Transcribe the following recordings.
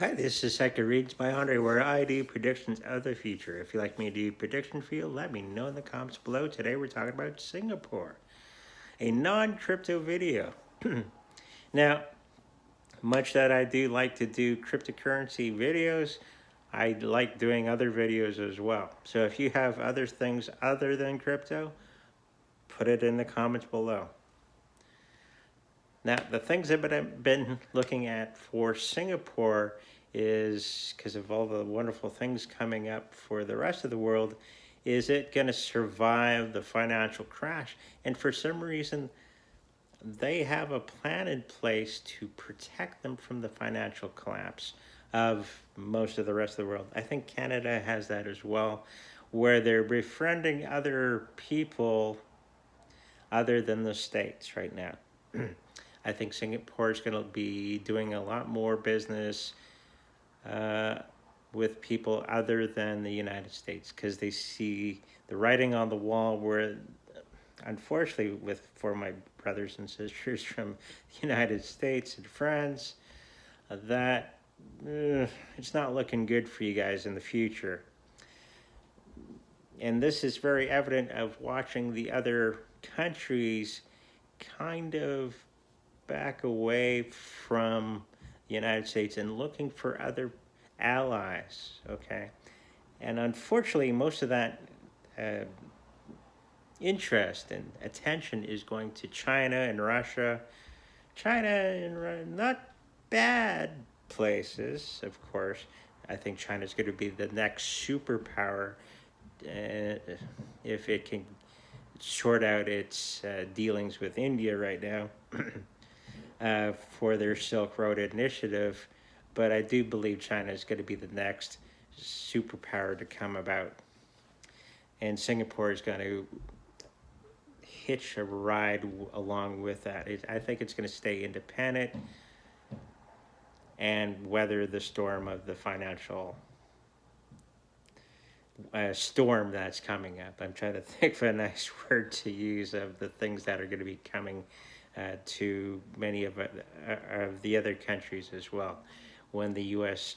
Hi, this is Sector Reads by Andre, where I do predictions of the future. If you'd like me to do prediction for you, let me know in the comments below. Today we're talking about Singapore, a non-crypto video. Now, much that I do like to do cryptocurrency videos, I like doing other videos as well. So if you have other things other than crypto, put it in the comments below. Now, the things I've been looking at for Singapore is, because of all the wonderful things coming up for the rest of the world, is it going to survive the financial crash? And for some reason, they have a plan in place to protect them from the financial collapse of most of the rest of the world. I think Canada has that as well, where they're befriending other people other than the States right now. I think Singapore is going to be doing a lot more business with people other than the United States, because they see the writing on the wall where, unfortunately, for my brothers and sisters from the United States and friends, that it's not looking good for you guys in the future. And this is very evident of watching the other countries kind of back away from the United States and looking for other allies, okay? And unfortunately, most of that interest and attention is going to China and Russia. China and not bad places, of course. I think China's going to be the next superpower if it can sort out its dealings with India right now. For their Silk Road initiative, but I do believe China is going to be the next superpower to come about. And Singapore is going to hitch a ride along with that. I think it's going to stay independent and weather the storm of the financial storm that's coming up. I'm trying to think of a nice word to use of the things that are going to be coming to many of the other countries as well. When the U.S.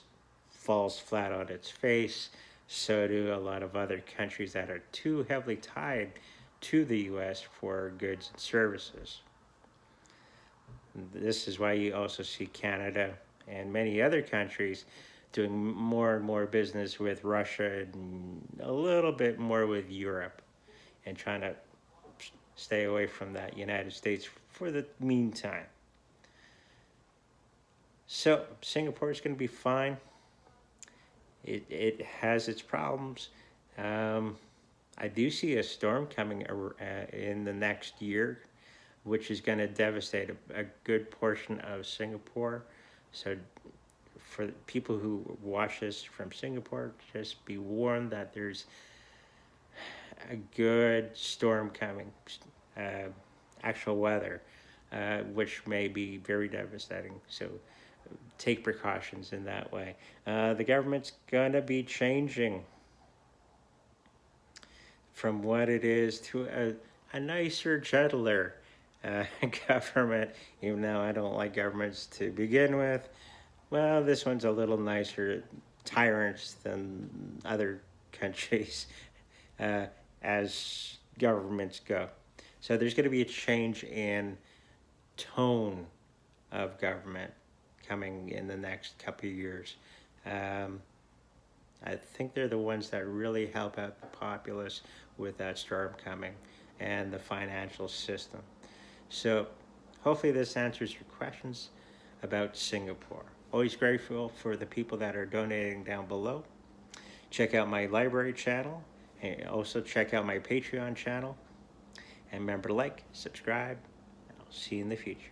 falls flat on its face, so do a lot of other countries that are too heavily tied to the U.S. for goods and services. This is why you also see Canada and many other countries doing more and more business with Russia and a little bit more with Europe, and trying to stay away from that United States for the meantime. So Singapore is going to be fine. It has its problems. I do see a storm coming in the next year, which is going to devastate a good portion of Singapore. So for people who watch this from Singapore, just be warned that there's a good storm coming, actual weather, which may be very devastating. So take precautions in that way. The government's going to be changing from what it is to a nicer, gentler government, even though I don't like governments to begin with. Well, this one's a little nicer tyrants than other countries as governments go. So there's going to be a change in tone of government coming in the next couple of years. I think they're the ones that really help out the populace with that storm coming and the financial system. So hopefully this answers your questions about Singapore. Always grateful for the people that are donating down below. Check out my library channel, and also check out my Patreon channel. And remember to like, subscribe, and I'll see you in the future.